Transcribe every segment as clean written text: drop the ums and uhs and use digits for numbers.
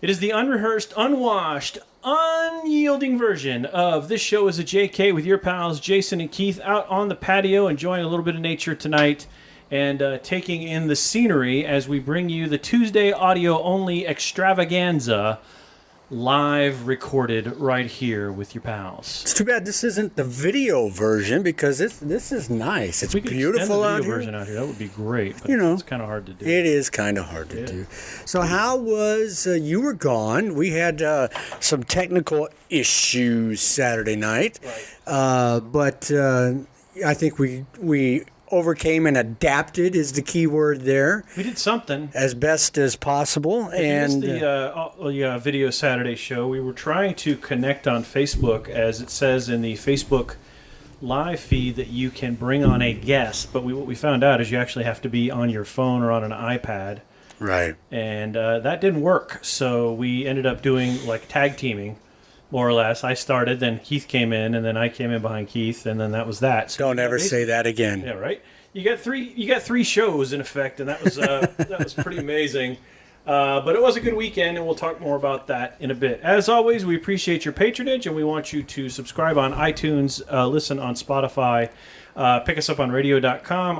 It is the unrehearsed, unwashed, unyielding version of This Show is a JK with your pals Jason and Keith out on the patio enjoying a little bit of nature tonight and taking in the scenery as we bring you the Tuesday audio-only extravaganza live recorded right here with your pals. It's too bad this isn't the video version because this is nice. It's beautiful out here. Version out here. That would be great. But it's kind of hard to do. It is kind of hard to do. So how was you were gone? We had some technical issues Saturday night, but I think we overcame and adapted is the key word there. We did something as best as possible. And the video Saturday show, we were trying to connect on Facebook, as it says in the Facebook live feed that you can bring on a guest. But what we found out is you actually have to be on your phone or on an iPad. Right. And that didn't work. So we ended up doing like tag teaming. More or less. I started, then Keith came in, and then I came in behind Keith, and then that was that. So don't ever say that again. Yeah, right. You got three shows in effect, and that was pretty amazing. But it was a good weekend, and we'll talk more about that in a bit. As always, we appreciate your patronage, and we want you to subscribe on iTunes, listen on Spotify, pick us up on radio.com,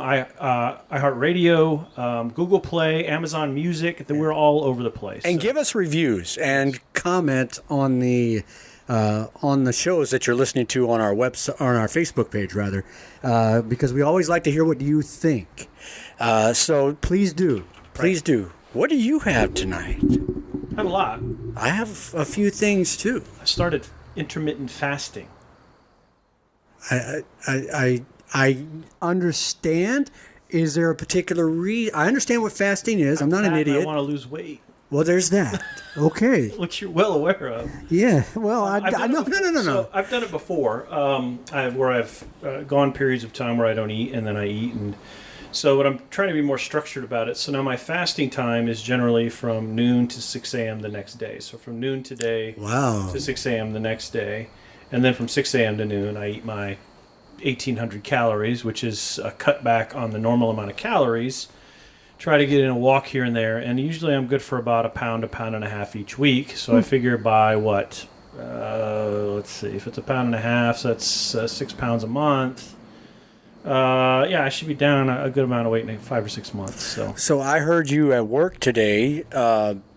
iHeartRadio, Google Play, Amazon Music. We're all over the place. And give us reviews and comment on the shows that you're listening to on our website, on our Facebook page, rather, because we always like to hear what you think. So please do. Please do. What do you have tonight? I have a lot. I have a few things, too. I started intermittent fasting. I understand. Is there a particular reason? I understand what fasting is. I'm not an idiot. I want to lose weight. Well, there's that. Okay. Which you're well aware of. Yeah. Well, No. So I've done it before. Where I've gone periods of time where I don't eat and then I eat, and so what I'm trying to be more structured about it. So now my fasting time is generally from noon to 6 a.m. the next day. So from noon today to 6 a.m. the next day, and then from 6 a.m. to noon I eat my 1,800 calories, which is a cutback on the normal amount of calories. Try to get in a walk here and there, and usually I'm good for about a pound and a half each week. So I figure by let's see, if it's a pound and a half, so that's 6 pounds a month. I should be down a good amount of weight in 5 or 6 months. So I heard you at work today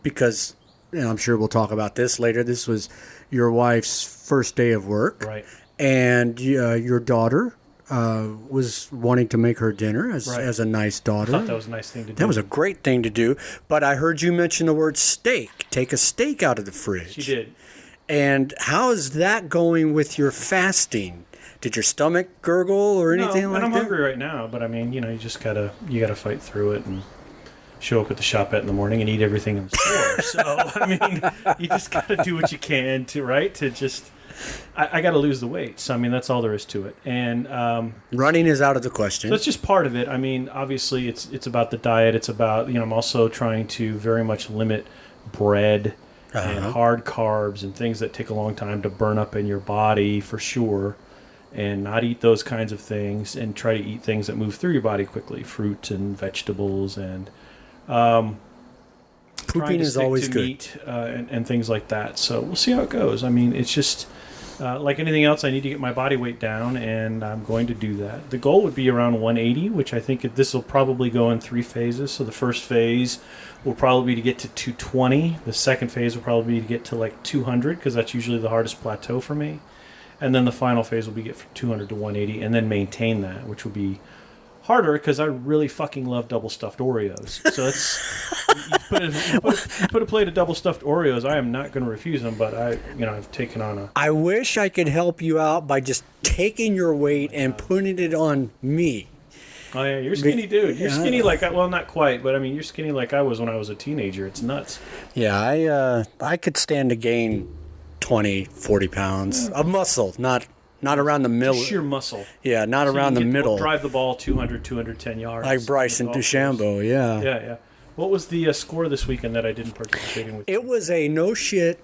because I'm sure we'll talk about this later. This was your wife's first day of work, right? And your daughter was wanting to make her dinner as a nice daughter. I thought that was a nice thing to do. That was a great thing to do. But I heard you mention the word steak. Take a steak out of the fridge. She did. And how is that going with your fasting? Did your stomach gurgle or anything like that? I'm hungry right now, but I mean, you just gotta fight through it and show up at the shopette in the morning and eat everything in the store. So I mean, you just gotta do what you can to just. I got to lose the weight. So, I mean, that's all there is to it. And running is out of the question. So it's just part of it. I mean, obviously, it's about the diet. It's about, I'm also trying to very much limit bread and hard carbs and things that take a long time to burn up in your body for sure. And not eat those kinds of things and try to eat things that move through your body quickly. Fruit and vegetables and pooping is always good. Meat and things like that. So we'll see how it goes. I mean, it's just... like anything else, I need to get my body weight down, and I'm going to do that. The goal would be around 180, which I think this will probably go in 3 phases. So the first phase will probably be to get to 220. The second phase will probably be to get to like 200, because that's usually the hardest plateau for me. And then the final phase will be get from 200 to 180, and then maintain that, which will be harder because I really fucking love double stuffed Oreos. So it's you put a plate of double stuffed Oreos. I am not going to refuse them, but I've taken on a. I wish I could help you out by just taking your weight and putting it on me. Oh yeah, you're a skinny dude. You're skinny like not quite, but I mean you're skinny like I was when I was a teenager. It's nuts. Yeah, I could stand to gain 20, 40 pounds of muscle, not around the middle. Just sheer muscle. Yeah, not around the middle. Drive the ball 200, 210 yards. Like Bryson DeChambeau, yeah. Yeah. What was the score this weekend that I didn't participate in with you? It was a no-shit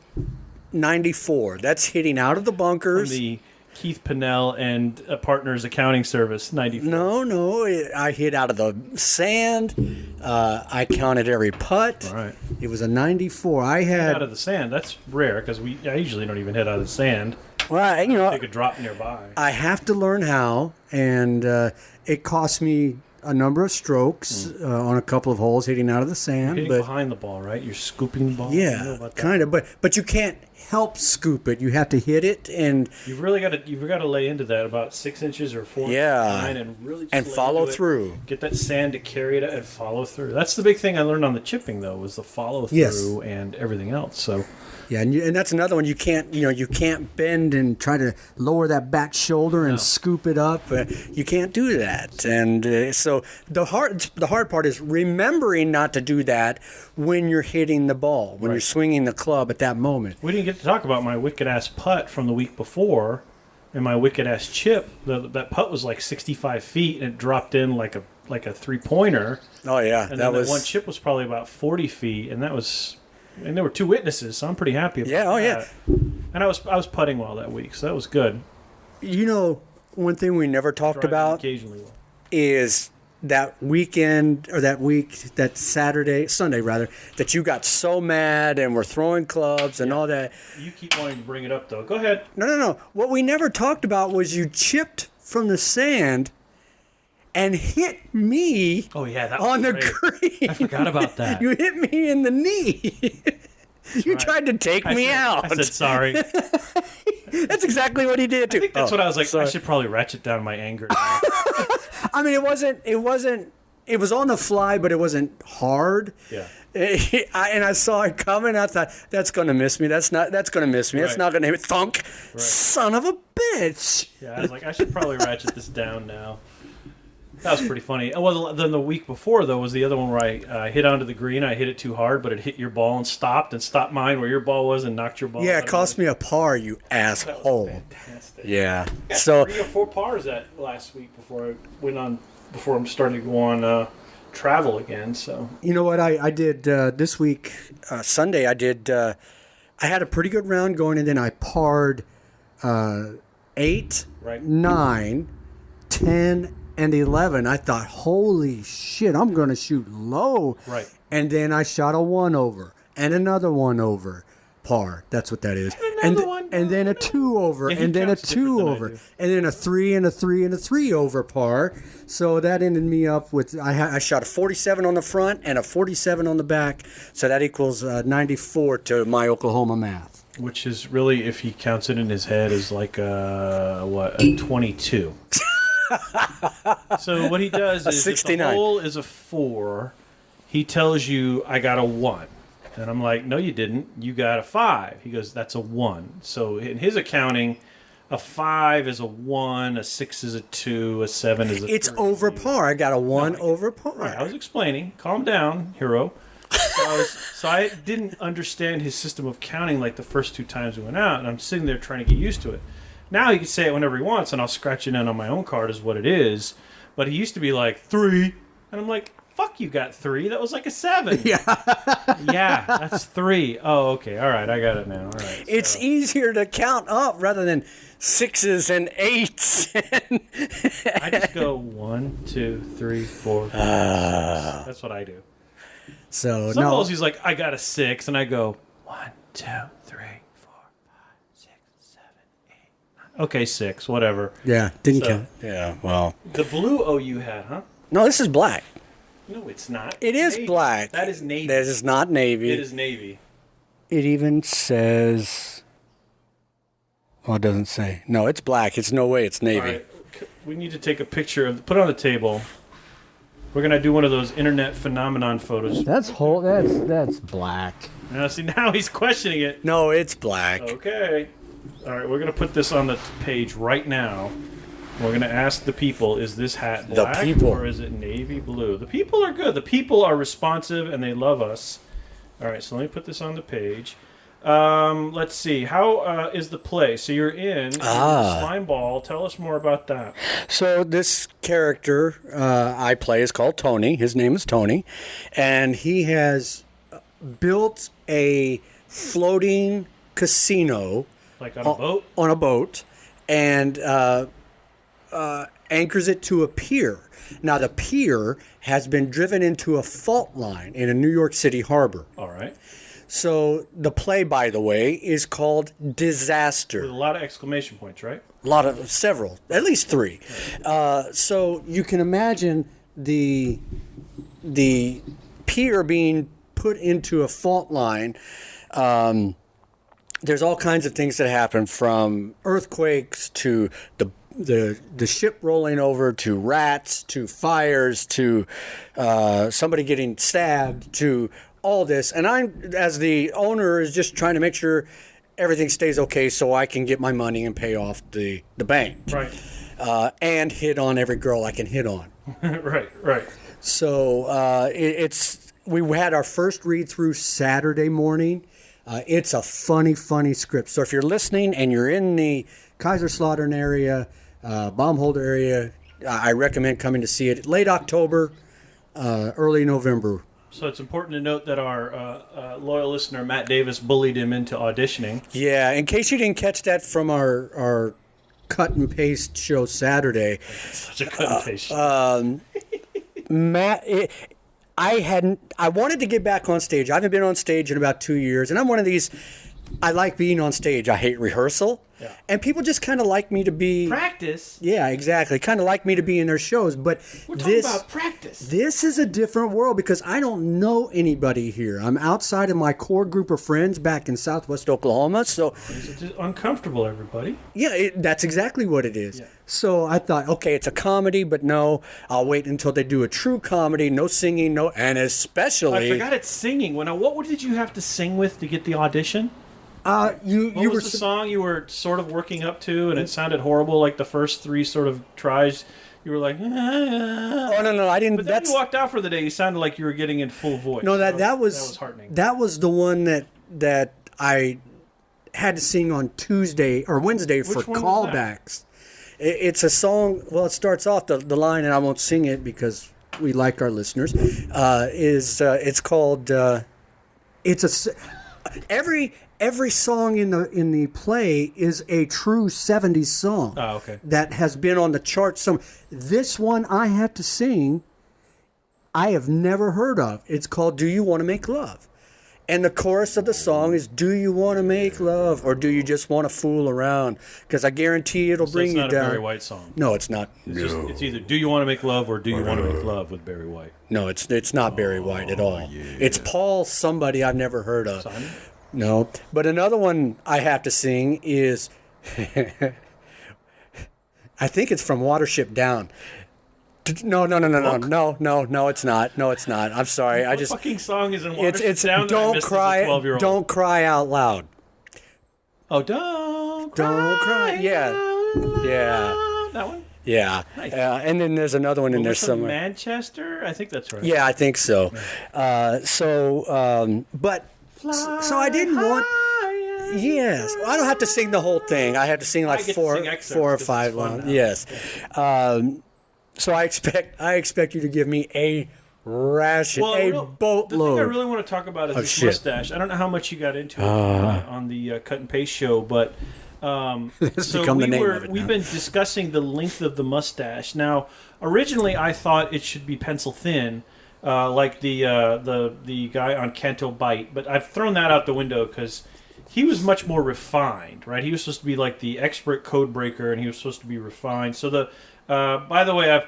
94. That's hitting out of the bunkers. Keith Pinnell and Partners Accounting Service, 94. No. I hit out of the sand. I counted every putt. All right. It was a 94. I Hit had. out of the sand. That's rare because I usually don't even hit out of the sand. Well, Take a drop nearby. I have to learn how, and it cost me a number of strokes on a couple of holes hitting out of the sand. Hitting But behind the ball, right? You're scooping the ball. You know yeah, about that? kind of. But you can't help scoop it. You have to hit it and You've got to lay into that about 6 inches or 4 Yeah. inches and really just and lay follow into it. through. Get that sand to carry it and follow through. That's the big thing I learned on the chipping though, was the follow through Yes. and everything else. So Yeah, and that's another one. You can't bend and try to lower that back shoulder and No. scoop it up. You can't do that. And so the hard part is remembering not to do that when you're hitting the ball, when Right. you're swinging the club at that moment. we didn't get to talk about my wicked ass putt from the week before, and my wicked ass chip. That putt was like 65 feet and it dropped in like a 3-pointer. Oh yeah, And then that one chip was probably about 40 feet, and there were 2 witnesses, so I'm pretty happy about Yeah, oh, yeah. that. And I was putting well that week, so that was good. One thing we never talked Driving about occasionally well. is that weekend or that Sunday rather, that you got so mad and were throwing clubs and all that. You keep wanting to bring it up, though. Go ahead. No. What we never talked about was you chipped from the sand and hit me Oh, yeah, that was on the great. green. I forgot about that. You hit me in the knee. You right. tried to take me out. I said sorry. That's exactly what he did too. I think that's what I was like. sorry. I should probably ratchet down my anger. I mean, it was on the fly, but it wasn't hard. Yeah. And I saw it coming. I thought, that's going to miss me. That's going to miss me. That's Right. not going to hit. Thunk. Son of a bitch. Yeah, I was like, I should probably ratchet this down now. That was pretty funny. Well, then the week before, though, was the other one where I hit onto the green. I hit it too hard, but it hit your ball and stopped mine where your ball was and knocked your ball Yeah, out it of cost mine. me a par, you That was asshole. fantastic. Yeah. I got So 3 or 4 pars that last week before I'm starting to go on travel again. So you know what I did this week, Sunday? I had a pretty good round going, and then I parred 8, Right. 9, 10, and 11. I thought, holy shit, I'm going to shoot low. Right. And then I shot a 1 over and another 1 over par. That's what that is. another one. And then a 2 over, Yeah, he and then a counts different 2 than I over, do. and then a 3 and a 3 and a 3 over par. So that ended me up with I shot a 47 on the front and a 47 on the back. So that equals 94 to my Oklahoma math. which is really, if he counts it in his head, is like a 22. So what he does is, if the 69. hole is a 4, he tells you, I got a 1. And I'm like, no, you didn't. You got a 5. He goes, that's a 1. So in his accounting, a 5 is a 1, a 6 is a 2, a 7 is a 3. It's over par. I got a 1 over par. Right, I was explaining. Calm down, hero. So I didn't understand his system of counting like the first 2 times we went out, and I'm sitting there trying to get used to it. Now he can say it whenever he wants, and I'll scratch it in on my own card as what it is. But he used to be like, 3. And I'm like, fuck, you got 3. That was like a 7. Yeah. Yeah, that's 3. Oh, okay. All right, I got it now. All right. It's so- easier to count up rather than 6s and 8s. I just go 1, 2, 3, 4, 5, 6. That's what I do. So Some no. holes he's like, I got a 6, and I go 1, 2, 3, 4, 5, 6, 7, 8, 9. Okay, 6, whatever. Yeah, didn't So- count. Yeah, well. The blue OU hat, huh? No, this is black. No, it's not. It is Navy. black. That is navy. That is not navy. It is navy. It even says. Oh, it doesn't say. No, it's black. It's no way it's navy. All right, we need to take a picture of. Put it on the table. We're gonna do one of those internet phenomenon photos. That's black. Now, see, now he's questioning it. No, it's black. Okay. All right, we're gonna put this on the page right now. We're going to ask the people, is this hat The black people. or is it navy blue? The people are good. The people are responsive and they love us. All right, so let me put this on the page. Let's see. How is the play? So you're in Slime Ball. Tell us more about that. So this character I play is called Tony. His name is Tony. And he has built a floating casino Like on a boat? on a boat. and anchors it to a pier. Now, the pier has been driven into a fault line in a New York City harbor. All right. So the play, by the way, is called Disaster. With a lot of exclamation points, right? Several, at least 3. So you can imagine the pier being put into a fault line. There's all kinds of things that happen, from earthquakes to the ship rolling over, to rats, to fires, to somebody getting stabbed, to all this. And I'm, as the owner, is just trying to make sure everything stays okay so I can get my money and pay off the bank. Right. And hit on every girl I can hit on. Right. So we had our first read through Saturday morning. It's a funny script. So if you're listening and you're in the Kaiserslautern area, Baumholder area, I recommend coming to see it. Late October, early November. So it's important to note that our loyal listener, Matt Davis, bullied him into auditioning. Yeah, in case you didn't catch that from our cut and paste show Saturday. Such a cut and paste show. Matt, I wanted to get back on stage. I haven't been on stage in about 2 years, and I'm one of these, I like being on stage. I hate rehearsal. Yeah. And people just kind of like me to be... Practice? Yeah, exactly. Kind of like me to be in their shows. But we're talking about practice. This is a different world because I don't know anybody here. I'm outside of my core group of friends back in Southwest Oklahoma. So it's just uncomfortable, everybody. Yeah, that's exactly what it is. Yeah. So I thought, okay, it's a comedy, but no, I'll wait until they do a true comedy. No singing, and especially... I forgot it's singing. What did you have to sing with to get the audition? What was the song you were sort of working up to, and it sounded horrible, like the first 3 sort of tries? You were like, oh no, I didn't. But then you walked out for the day. You sounded like you were getting in full voice. No, that was heartening. That was the one that I had to sing on Tuesday or Wednesday for callbacks. It's a song. Well, it starts off the line, and I won't sing it because we like our listeners. It's called. Every song in the play is a true 70s song. Oh, okay. That has been on the charts. This one I had to sing, I have never heard of. It's called Do You Want to Make Love? And the chorus of the song is, do you want to make love, or do you just want to fool around? Because I guarantee it'll bring you down. It's not a Barry White song. No, it's not. It's either Do You Want to Make Love or Do You Want to Make Love with Barry White. No, it's not Barry White at all. Yeah. It's Paul somebody I've never heard of. Simon? No. But another one I have to sing is, I think it's from Watership Down. No, it's not. No, it's not. I'm sorry. What fucking song is in Watership Down? Don't cry. Don't cry out loud. Oh, don't cry. Yeah. That one. Yeah. Nice. And then there's another one in there somewhere. Manchester? I think that's right. Yeah, I think so. So I didn't want. Yes, I don't have to sing the whole thing. I have to sing like four or five lines. Yes. So I expect you to give me a ration, boatload. The thing I really want to talk about is this mustache. I don't know how much you got into it on the cut and paste show, but we've been discussing the length of the mustache. Now, originally I thought it should be pencil thin, like the guy on Canto Bite, but I've thrown that out the window because he was much more refined, right? He was supposed to be like the expert code breaker, and he was supposed to be refined. So by the way,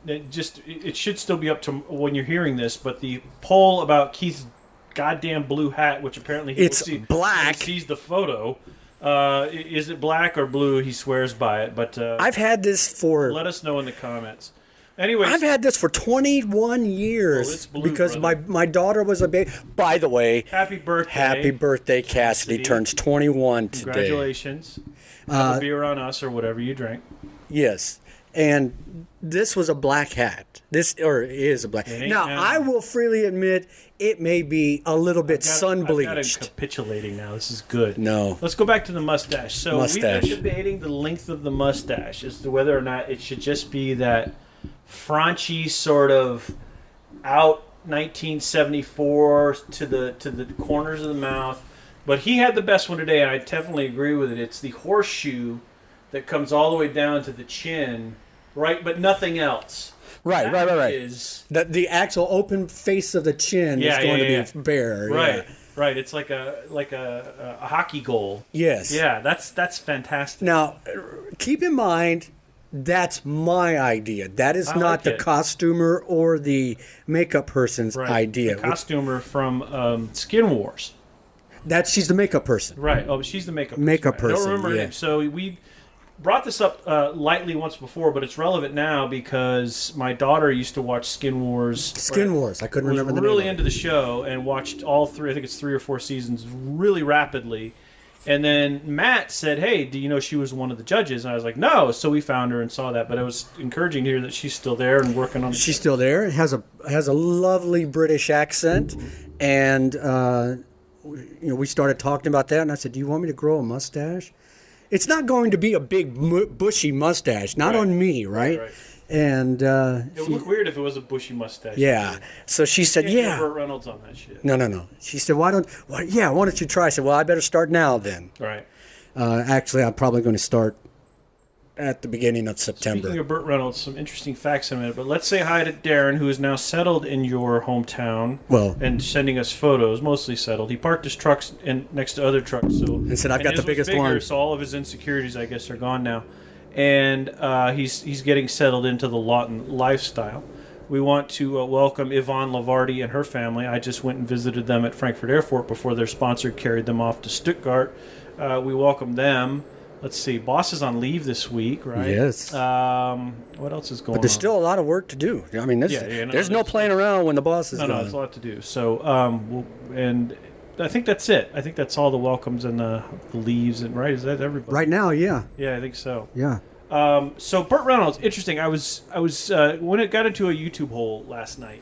it should still be up to when you're hearing this, but the poll about Keith's goddamn blue hat, which apparently it's black. When he sees the photo. Is it black or blue? He swears by it, but I've had this for. Let us know in the comments. Anyway, I've had this for 21 years it's blue, because my daughter was a baby. By the way, happy birthday! Happy birthday, Cassidy turns 21 today. Congratulations! Have a beer on us or whatever you drank. Yes, and this was a black hat. Is a black. Now I will freely admit it may be a little bit sun bleached. I've got it capitulating now. This is good. No, let's go back to the mustache. So we've been debating the length of the mustache as to whether or not it should just be that Franchi sort of out 1974 to the corners of the mouth, but he had the best one today, and I definitely agree with it. It's the horseshoe that comes all the way down to the chin, right? But nothing else. Right. Is the actual open face of the chin is going to be bare. Right. Yeah. Right. It's like a hockey goal. Yes. Yeah. That's fantastic. Now, keep in mind. That's my idea. That is not the costumer or the makeup person's idea. The costumer from Skin Wars. She's the makeup person. Right. Oh, she's the makeup person. I don't remember her name. So we brought this up lightly once before, but it's relevant now because my daughter used to watch Skin Wars. I couldn't remember the name. Really into the show and watched all three. I think it's 3 or 4 seasons really rapidly. And then Matt said, "Hey, do you know she was one of the judges?" And I was like, "No." So we found her and saw that. But it was encouraging to hear that she's still there and working on. She's still there. Has a lovely British accent, and we started talking about that. And I said, "Do you want me to grow a mustache?" It's not going to be a big bushy mustache, not on me, right? And it would look weird if it was a bushy mustache. Yeah. So she said, "Yeah." Burt Reynolds on that shit. No. She said, why don't you try? I said, "Well, I better start now then." Right. Actually, I'm probably going to start at the beginning of September. Speaking of Burt Reynolds, some interesting facts in a minute. But let's say hi to Darren, who is now settled in your hometown. Well, and sending us photos, mostly settled. He parked his trucks next to other trucks. And said, "I've got the biggest one." So all of his insecurities, I guess, are gone now. And he's getting settled into the Lawton lifestyle. We want to welcome Yvonne Lavardi and her family. I just went and visited them at Frankfurt Airport before their sponsor carried them off to Stuttgart. We welcome them. Let's see. Boss is on leave this week, right? Yes. What else is going on? But there's still a lot of work to do. I mean, there's no playing around when the boss is gone. No, there's a lot to do. So, and I think that's it. I think that's all the welcomes and the leaves and right. Is that everybody? Right now, yeah. Yeah, I think so. Yeah. So Burt Reynolds, interesting. I was when it got into a YouTube hole last night,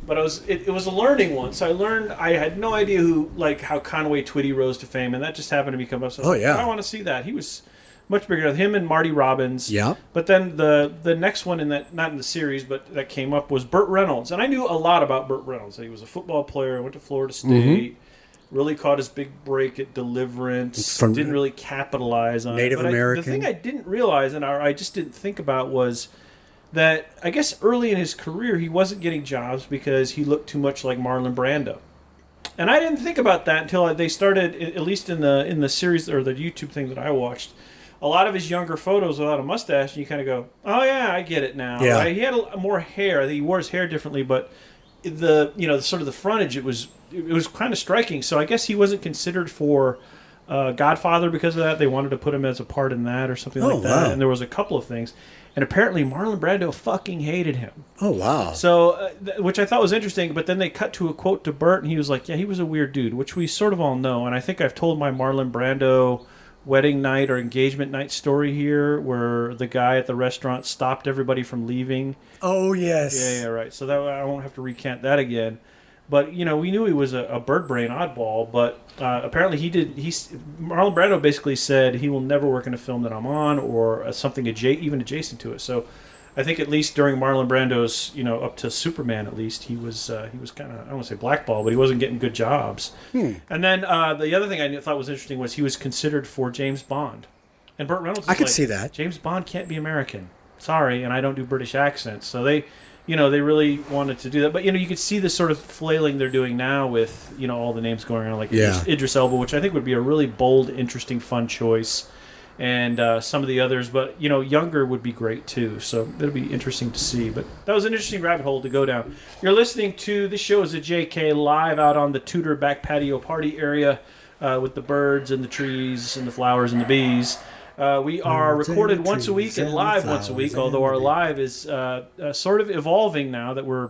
but it was a learning one. So I learned. I had no idea how Conway Twitty rose to fame, and that just happened to become up. So yeah. I want to see that. He was much bigger than him and Marty Robbins. Yeah. But then the next one not in the series, but that came up was Burt Reynolds, and I knew a lot about Burt Reynolds. He was a football player. Went to Florida State. Mm-hmm. Really caught his big break at Deliverance. Didn't really capitalize on Native it. American. The thing I didn't realize, and I just didn't think about, was that I guess early in his career he wasn't getting jobs because he looked too much like Marlon Brando. And I didn't think about that until they started, at least in the series or the YouTube thing that I watched. A lot of his younger photos without a mustache, and you kind of go, "Oh yeah, I get it now." Yeah. Right? He had more hair. He wore his hair differently, but the sort of the frontage, it was kind of striking. So I guess he wasn't considered for Godfather because of that. They wanted to put him as a part in that or something like that. Wow. And there was a couple of things. And apparently Marlon Brando fucking hated him. Oh, wow. So, which I thought was interesting. But then they cut to a quote to Burt, and he was like, "Yeah, he was a weird dude," which we sort of all know. And I think I've told my Marlon Brando wedding night or engagement night story here, where the guy at the restaurant stopped everybody from leaving. Oh, yes. Yeah, right. So that I won't have to recant that again. But we knew he was a bird brain oddball. But apparently Marlon Brando basically said he will never work in a film that I'm on or something even adjacent to it. So I think at least during Marlon Brando's up to Superman, at least he was kind of, I don't want to say blackball, but he wasn't getting good jobs. And then the other thing I thought was interesting was he was considered for James Bond, and Burt Reynolds. I could see that. James Bond can't be American. Sorry, and I don't do British accents, so they really wanted to do that. But you could see the sort of flailing they're doing now with all the names going around, like Idris Elba, which I think would be a really bold, interesting, fun choice. And some of the others, but younger would be great too. So it'll be interesting to see. But that was an interesting rabbit hole to go down. You're listening to the show is a JK live out on the Tudor back patio party area with the birds and the trees and the flowers and the bees. We are recorded once a week and live once a week. Although our live is sort of evolving now that we're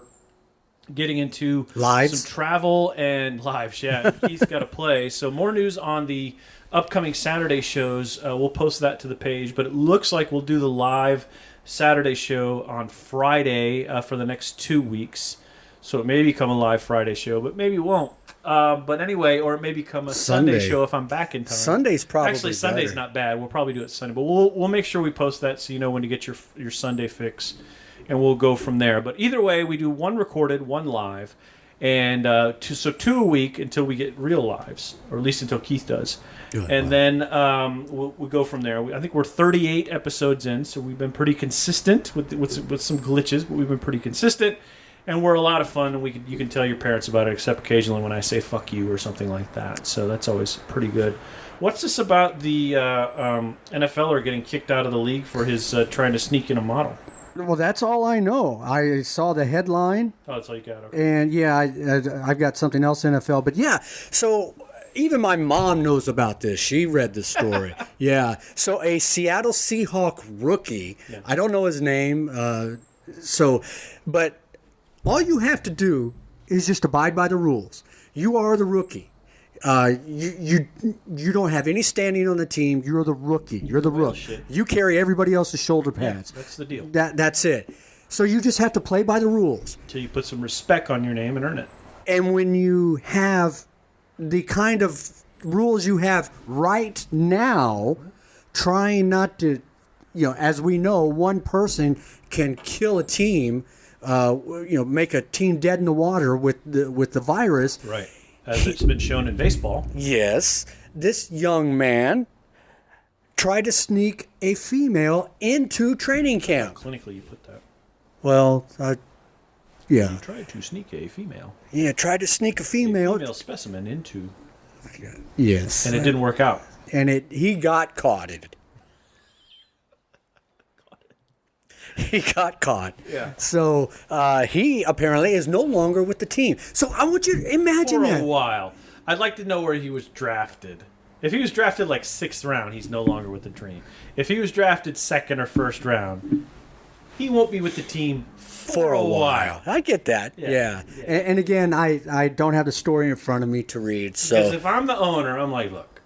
getting into lives, some travel and lives. Yeah, he's got to play. So more news on the upcoming Saturday shows. We'll post that to the page, but it looks like we'll do the live Saturday show on Friday for the next 2 weeks. So it may become a live Friday show, but maybe it won't. But anyway, or it may become a Sunday show if I'm back in time. Sunday's probably Actually, Sunday's better. Not bad. We'll probably do it Sunday, but we'll make sure we post that so you know when to get your Sunday fix, and we'll go from there. But either way, we do one recorded, one live. And so 2 a week until we get real lives, or at least until Keith does. And then we'll go from there. I think we're 38 episodes in, so we've been pretty consistent with some glitches, but we've been pretty consistent. And we're a lot of fun, and you can tell your parents about it, except occasionally when I say "fuck you" or something like that. So that's always pretty good. What's this about the NFLer getting kicked out of the league for his trying to sneak in a model? Well, that's all I know. I saw the headline. Oh, that's all you got. Okay. And yeah, I've got something else NFL. But yeah, so even my mom knows about this. She read the story. Yeah. So a Seattle Seahawk rookie, I don't know his name. But all you have to do is just abide by the rules. You are the rookie. You don't have any standing on the team. You're the rookie. You're the rook. You carry everybody else's shoulder pads. Yeah, that's the deal. That's it. So you just have to play by the rules. Until you put some respect on your name and earn it. And when you have the kind of rules you have right now, trying not to, as we know, one person can kill a team, make a team dead in the water with the virus. Right. As it's been shown in baseball. Yes. This young man tried to sneak a female into training camp. Clinically, you put that. Well, yeah. You tried to sneak a female. Yeah, tried to sneak a female specimen into. Yes. And it didn't work out. And he got caught in it. He got caught. Yeah. So he apparently is no longer with the team. So I want you to imagine that. For a while. I'd like to know where he was drafted. If he was drafted like 6th round, he's no longer with the team. If he was drafted 2nd or 1st round, he won't be with the team for a while. I get that. Yeah. And again, I don't have the story in front of me to read. So because if I'm the owner, I'm like, look,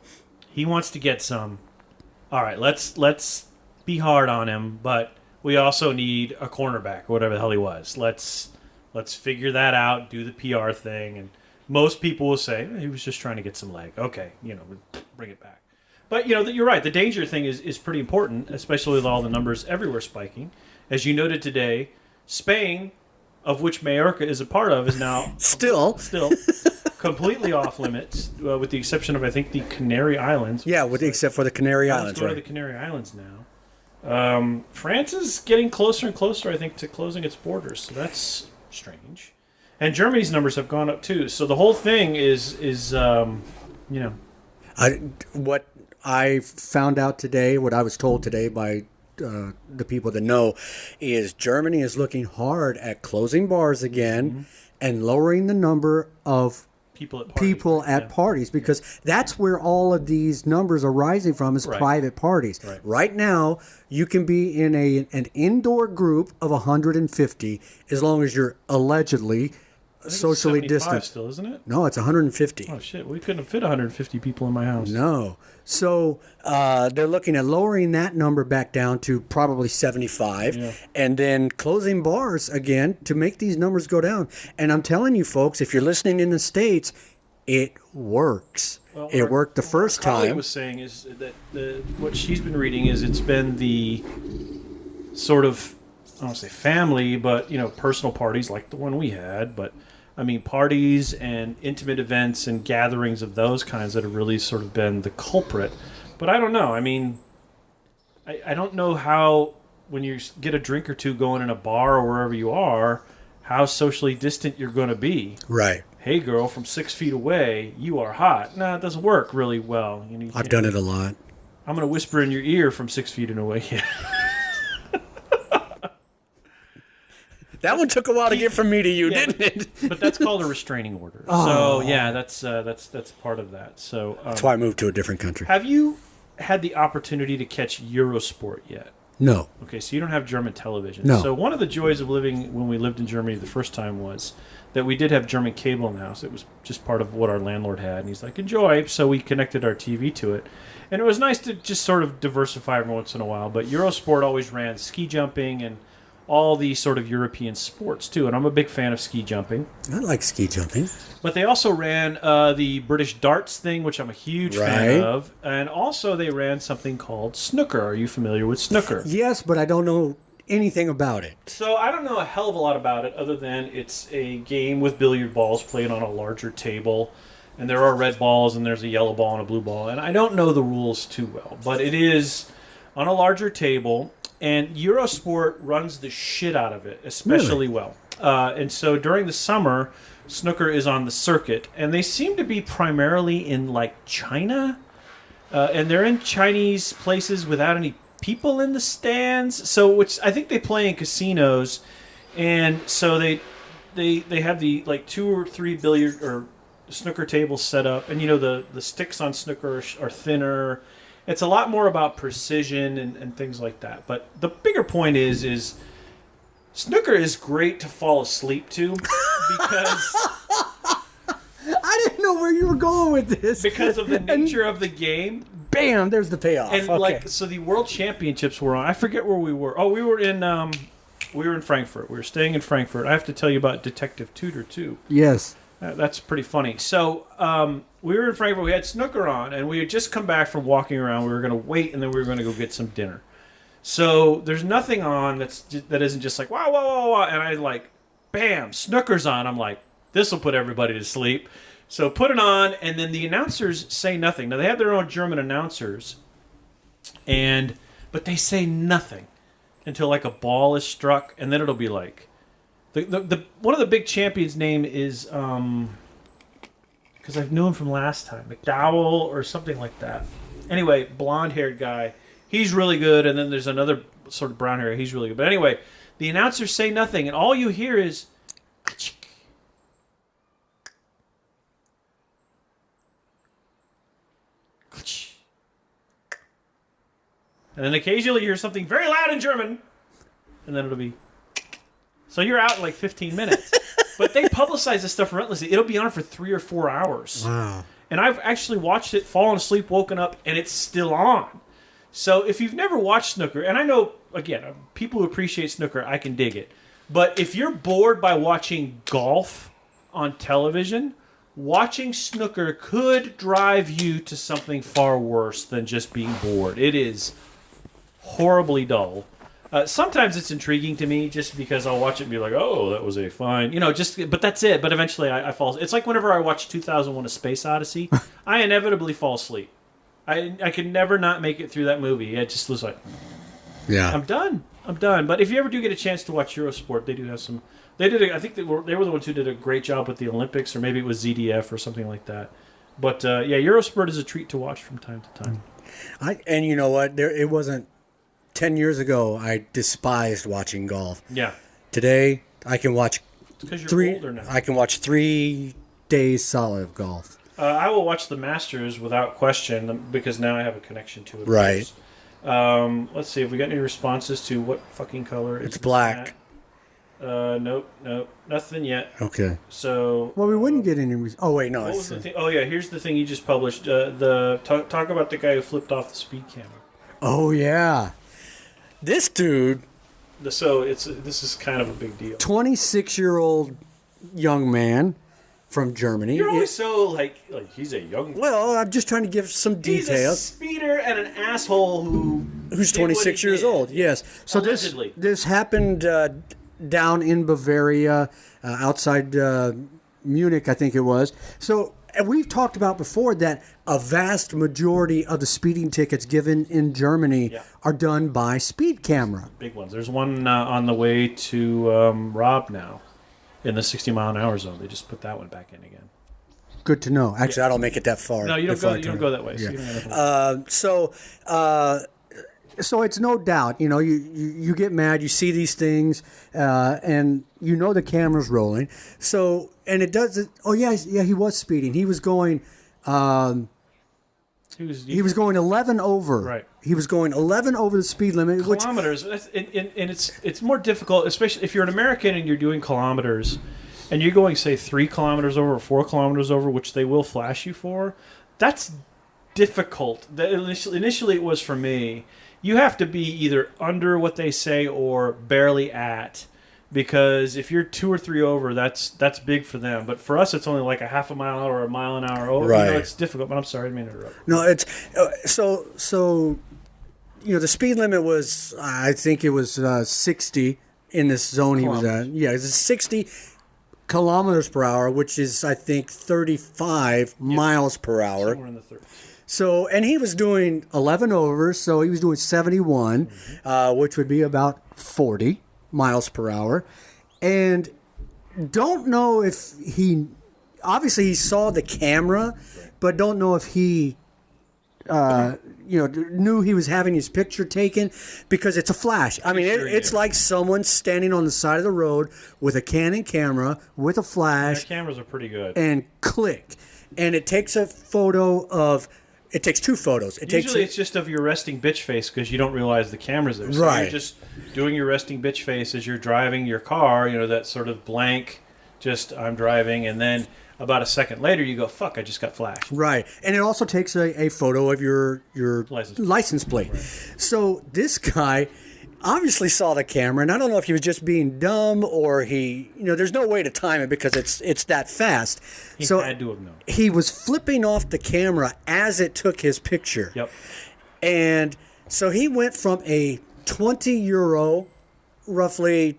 he wants to get some. All right, let's be hard on him, but we also need a cornerback, or whatever the hell he was. Let's figure that out, do the PR thing, and most people will say he was just trying to get some leg. Okay, bring it back. But you're right. The danger thing is pretty important, especially with all the numbers everywhere spiking. As you noted today, Spain, of which Majorca is a part of, is now still completely off limits, with the exception of I think the Canary Islands. Yeah, except for the Canary Islands. Let's go to the Canary Islands now. France is getting closer and closer, I think, to closing its borders. So that's strange. And Germany's numbers have gone up too. So the whole thing is what I found out today, what I was told today by the people that know, is Germany is looking hard at closing bars again and lowering the number of people at parties, because that's where all of these numbers are rising from, is private parties. Right now, you can be in an indoor group of 150 as long as you're allegedly socially distant. Still, isn't it? No, it's 150. Oh shit, we couldn't fit 150 people in my house. No. So they're looking at lowering that number back down to probably 75, and then closing bars again to make these numbers go down. And I'm telling you, folks, if you're listening in the States, it works. Well, it worked the first time. What was saying is that what she's been reading is it's been the sort of, I don't want to say family, but personal parties like the one we had, but I mean parties and intimate events and gatherings of those kinds that have really sort of been the culprit. But I don't know. I mean, I don't know how, when you get a drink or two going in a bar or wherever you are, how socially distant you're going to be. Right. Hey, girl, from 6 feet away, you are hot. No, it doesn't work really well. I've done it a lot. I'm going to whisper in your ear from 6 feet away. That one took a while to get from me to you, didn't it? But that's called a restraining order. Oh. So yeah, that's part of that. So that's why I moved to a different country. Have you had the opportunity to catch Eurosport yet? No. Okay, so you don't have German television. No. So one of the joys of living when we lived in Germany the first time was that we did have German cable in the house. It was just part of what our landlord had, and he's like, enjoy. So we connected our TV to it. And it was nice to just sort of diversify every once in a while. But Eurosport always ran ski jumping and all these sort of European sports, too. And I'm a big fan of ski jumping. I like ski jumping. But they also ran the British darts thing, which I'm a huge fan of. And also they ran something called snooker. Are you familiar with snooker? Yes, but I don't know anything about it. So I don't know a hell of a lot about it other than it's a game with billiard balls played on a larger table. And there are red balls and there's a yellow ball and a blue ball. And I don't know the rules too well. But it is on a larger table. And Eurosport runs the shit out of it, especially well. And so during the summer, snooker is on the circuit. And they seem to be primarily in, like, China. And they're in Chinese places without any people in the stands. So, which I think they play in casinos. And so they have the, like, 2 or 3 billiard or snooker tables set up, and the sticks on snooker are thinner. It's a lot more about precision and things like that. But the bigger point is snooker is great to fall asleep to because I didn't know where you were going with this. Because of the nature of the game. Bam, there's the payoff. And so the World Championships were on. I forget where we were. Oh, we were in Frankfurt. We were staying in Frankfurt. I have to tell you about Detective Tudor too. Yes. That's pretty funny. So we were in Frankfurt. We had snooker on, and we had just come back from walking around. We were going to wait, and then we were going to go get some dinner. So there's nothing on that isn't just like, wow, wow, wow, wow. And I like, bam, snooker's on. I'm like, this will put everybody to sleep. So put it on, and then the announcers say nothing. Now, they have their own German announcers, but they say nothing until like a ball is struck, and then it'll be like, The one of the big champions' name is because I've known him from last time, McDowell or something like that. Anyway, blonde-haired guy, he's really good, and then there's another sort of brown hair, he's really good. But anyway, the announcers say nothing, and all you hear is, and then occasionally you hear something very loud in German, and then it'll be. So you're out in like 15 minutes. But they publicize this stuff relentlessly. It'll be on for 3 or 4 hours. Wow. And I've actually watched it, fallen asleep, woken up, and it's still on. So if you've never watched snooker, and I know, again, people who appreciate snooker, I can dig it. But if you're bored by watching golf on television, watching snooker could drive you to something far worse than just being bored. It is horribly dull. Sometimes it's intriguing to me just because I'll watch it and be like, oh, that was a fine... but that's it. But eventually I fall... It's like whenever I watch 2001 A Space Odyssey, I inevitably fall asleep. I can never not make it through that movie. It just was like... Yeah. I'm done. But if you ever do get a chance to watch Eurosport, they do have some... I think they were the ones who did a great job with the Olympics, or maybe it was ZDF or something like that. But, Eurosport is a treat to watch from time to time. And you know what? It wasn't... 10 years ago, I despised watching golf. Yeah. Today, I can watch older now. I can watch 3 days solid of golf. I will watch the Masters without question because now I have a connection to it. Right. Let's see if we got any responses to what fucking color is It's black. Nope, nothing yet. Okay. So. Well, we wouldn't get any. Oh wait, no. What was the thing? Oh yeah, here's the thing you just published. Talk about the guy who flipped off the speed camera. Oh yeah. This dude. So this is kind of a big deal. 26-year-old young man from Germany. You're always so like he's a young. Well, I'm just trying to give some details. He's a speeder and an asshole who's 26 years old. Yes. So allegedly. this happened down in Bavaria, outside Munich, I think it was. So. And we've talked about before that a vast majority of the speeding tickets given in Germany are done by speed camera. Big ones. There's one on the way to Rob now in the 60-mile-an-hour zone. They just put that one back in again. Good to know. Actually, I don't make it that far. No, you don't go that way. Yeah. So it's no doubt, you get mad, you see these things, and you know the camera's rolling. So, and it does. Oh yeah, he was speeding. He was going. He was going 11 over. Right. He was going 11 over the speed limit. Kilometers, and it's more difficult, especially if you're an American and you're doing kilometers, and you're going say 3 kilometers over or 4 kilometers over, which they will flash you for. That's difficult. Initially, it was for me. You have to be either under what they say or barely at, because if you're 2 or 3 over, that's big for them. But for us, it's only like a half a mile or a mile an hour over. Right. It's difficult. But I'm sorry, I didn't mean to interrupt. No, it's so the speed limit was, I think it was 60 in this zone he was at. Yeah, it's 60 kilometers per hour, which is, I think, 35 miles per hour. Somewhere in the 30s. So, and he was doing 11 overs, so he was doing 71, which would be about 40 miles per hour. And don't know if obviously he saw the camera, but don't know if he, knew he was having his picture taken, because it's a flash. I mean, it's like someone standing on the side of the road with a Canon camera with a flash. The cameras are pretty good. And click. And it takes a photo of... It takes two photos. Usually it's just of your resting bitch face, because you don't realize the camera's there. So right. You're just doing your resting bitch face as you're driving your car, that sort of blank, just I'm driving, and then about a second later you go, fuck, I just got flashed. Right. And it also takes a photo of your license plate. Right. So this guy obviously saw the camera, and I don't know if he was just being dumb or he, there's no way to time it because it's that fast. He had to have known. He was flipping off the camera as it took his picture. Yep. And so he went from a 20 euro, roughly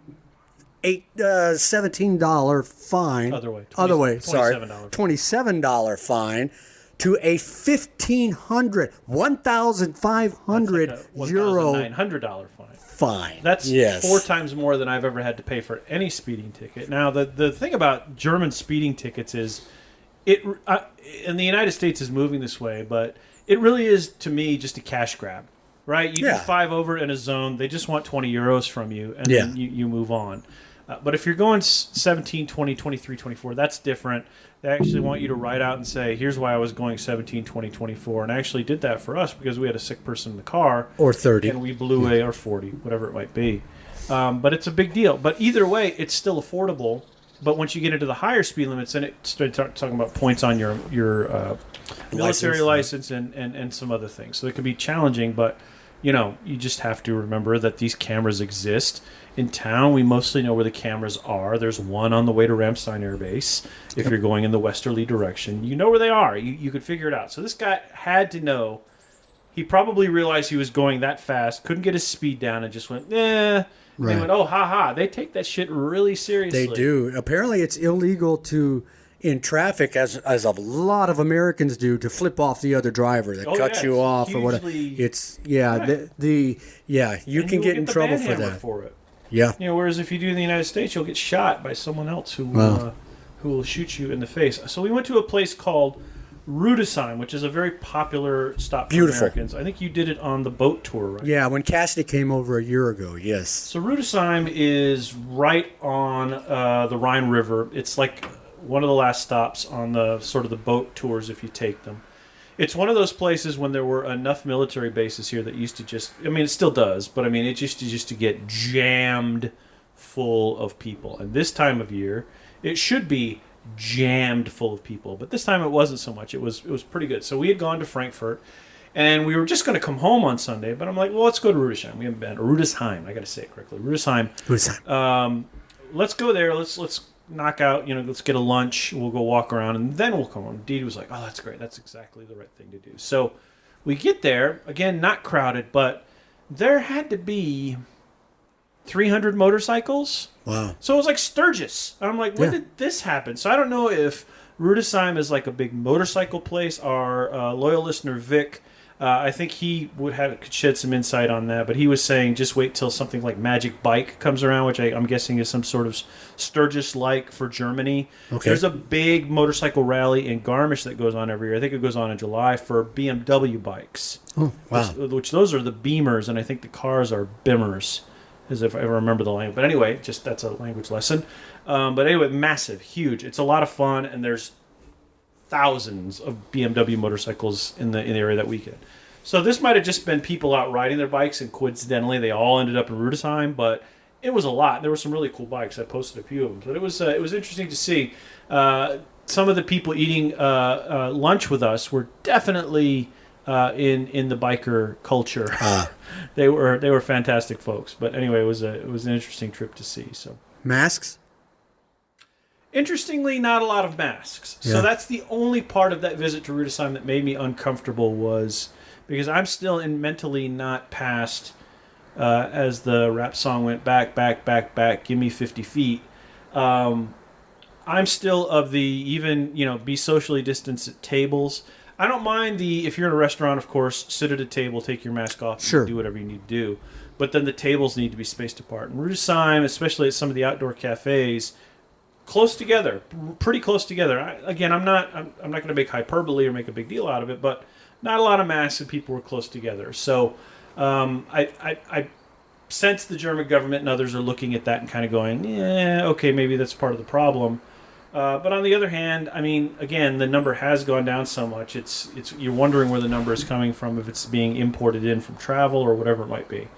$17 fine. Other way, $27 fine, to a $1,500 euro $1,900 fine. That's 4 times more than I've ever had to pay for any speeding ticket. Now, the thing about German speeding tickets is, in the United States is moving this way, but it really is, to me, just a cash grab, right? You do 5 over in a zone, they just want 20 euros from you, and then you move on. But if you're going 17, 20, 23, 24, that's different. They actually want you to write out and say, here's why I was going 17, 20, 24. And I actually did that for us because we had a sick person in the car. Or 30. And we blew or 40, whatever it might be. But it's a big deal. But either way, it's still affordable. But once you get into the higher speed limits, then it started talking about points on your military license and some other things. So it can be challenging, but you just have to remember that these cameras exist. In town, we mostly know where the cameras are. There's one on the way to Ramstein Air Base. If you're going in the westerly direction, you know where they are. You could figure it out. So this guy had to know. He probably realized he was going that fast, couldn't get his speed down, and just went, eh. Right. They went, oh, ha. They take that shit really seriously. They do. Apparently, it's illegal in traffic, as a lot of Americans do, to flip off the other driver that cuts you off or whatever. It's right. You can get in trouble for that. For it. Yeah. Whereas if you do in the United States, you'll get shot by someone else who will shoot you in the face. So we went to a place called Rudesheim, which is a very popular stop for Americans. I think you did it on the boat tour, right? Yeah, when Cassidy came over a year ago, yes. So Rudesheim is right on the Rhine River. It's like one of the last stops on the sort of the boat tours if you take them. It's one of those places when there were enough military bases here that used to just, it still does, but it just used to get jammed full of people. And this time of year, it should be jammed full of people, but this time it wasn't so much. It was pretty good. So we had gone to Frankfurt, and we were just going to come home on Sunday, but I'm like, well, let's go to Rudesheim. We haven't been. Rudesheim, I got to say it correctly. Rudesheim. Let's go there. Let's knock out, let's get a lunch, we'll go walk around, and then we'll come home. Dee was like, oh, that's great, that's exactly the right thing to do. So we get there, again, not crowded, but there had to be 300 motorcycles. Wow. So it was like Sturgis. I'm like, when did this happen? So I don't know if Rudesheim is like a big motorcycle place. Our loyal listener, Vic, I think he could shed some insight on that, but he was saying just wait till something like Magic Bike comes around, which I'm guessing is some sort of Sturgis-like for Germany. Okay. There's a big motorcycle rally in Garmisch that goes on every year. I think it goes on in July for BMW bikes. Oh, wow. Which those are the Beamers, and I think the cars are Bimmers, as if I ever remember the language. But anyway, just that's a language lesson. But anyway, massive, huge. It's a lot of fun, and there's thousands of BMW motorcycles in the area that weekend. So this might have just been people out riding their bikes, and coincidentally they all ended up in Rudesheim, but it was a lot. There were some really cool bikes. I posted a few of them, but it was interesting to see. Some of the people eating lunch with us were definitely in the biker culture. They were fantastic folks. But anyway, it was an interesting trip to see. So masks. Interestingly, not a lot of masks. Yeah. So that's the only part of that visit to Rudisheim that made me uncomfortable, was because I'm still mentally not past, as the rap song went, back, back, back, back, give me 50 feet. I'm still of the even, be socially distanced at tables. I don't mind if you're in a restaurant, of course, sit at a table, take your mask off, Sure. and do whatever you need to do. But then the tables need to be spaced apart. And Rudisheim, especially at some of the outdoor cafes, close together, pretty close together. I'm not going to make hyperbole or make a big deal out of it, but not a lot of masks and people were close together. So I sense the German government and others are looking at that and kind of going, yeah, okay, maybe that's part of the problem. But on the other hand, I mean, again, the number has gone down so much. It's you're wondering where the number is coming from, if it's being imported in from travel or whatever it might be.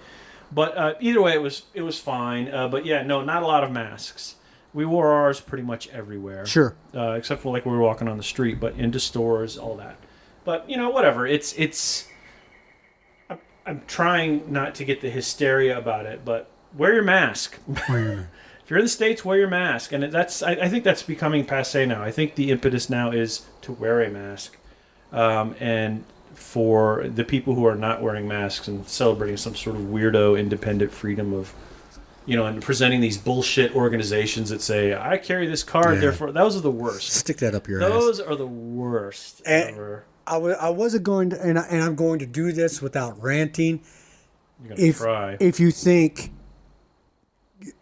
But either way, it was fine. But yeah, no, not a lot of masks. We wore ours pretty much everywhere. Sure. Except for like we were walking on the street, but into stores, all that. But whatever. I'm trying not to get the hysteria about it, but wear your mask. If you're in the States, wear your mask, and I think that's becoming passé now. I think the impetus now is to wear a mask, and for the people who are not wearing masks and celebrating some sort of weirdo independent freedom of. And presenting these bullshit organizations that say, I carry this card, therefore... Those are the worst. Stick that up your ass. Those are the worst ever. I wasn't going to... And I'm going to do this without ranting. You're going to try. If you think...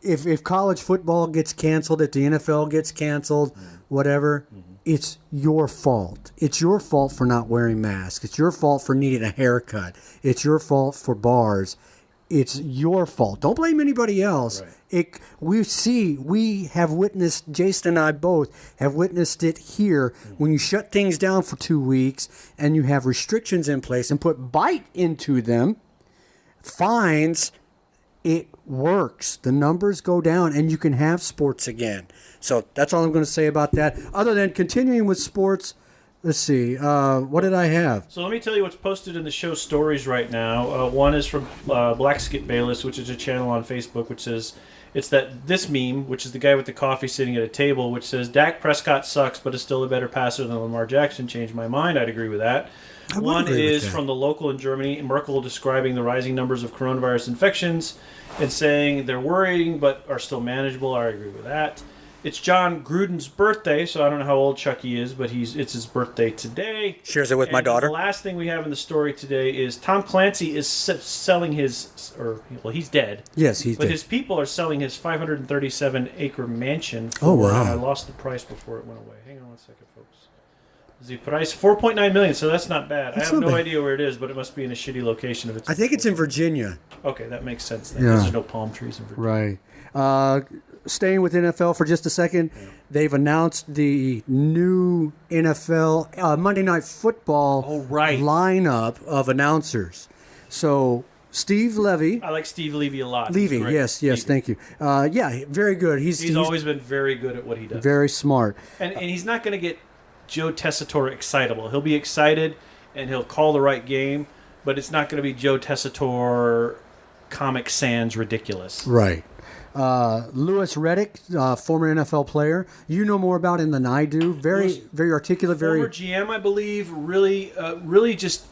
If college football gets canceled, if the NFL gets canceled, whatever, it's your fault. It's your fault for not wearing masks. It's your fault for needing a haircut. It's your fault for bars. It's your fault. Don't blame anybody else. Right. We have witnessed, Jason and I both have witnessed it here, when you shut things down for 2 weeks and you have restrictions in place and put bite into them, fines, it works. The numbers go down and you can have sports again. So that's all I'm going to say about that. Other than continuing with sports, let's see. What did I have? So let me tell you what's posted in the show stories right now. One is from Black Skip Bayless, which is a channel on Facebook, which says, it's this meme, which is the guy with the coffee sitting at a table, which says, Dak Prescott sucks, but is still a better passer than Lamar Jackson. Changed my mind. I'd agree with that. One is from the local in Germany, Merkel describing the rising numbers of coronavirus infections and saying they're worrying but are still manageable. I agree with that. It's John Gruden's birthday, so I don't know how old Chucky is, but it's his birthday today. Shares it with my daughter. The last thing we have in the story today is Tom Clancy is selling he's dead. Yes, he's dead. But his people are selling his 537-acre mansion for, I lost the price before it went away. Hang on one second, folks. The price, $4.9 million, so that's not bad. I have no idea where it is, but it must be in a shitty location. I think it's in Virginia. Okay, that makes sense then, because there's no palm trees in Virginia. Right. Staying with NFL for just a second, they've announced the new NFL Monday Night Football lineup of announcers. So Steve Levy. I like Steve Levy a lot. Levy, yes, thank you. Very good. He's always been very good at what he does. Very smart. And he's not going to get Joe Tessitore excitable. He'll be excited and he'll call the right game, but it's not going to be Joe Tessitore Comic Sans ridiculous. Right. Louis Riddick, former NFL player. You know more about him than I do. Very articulate. Former GM, I believe. Really just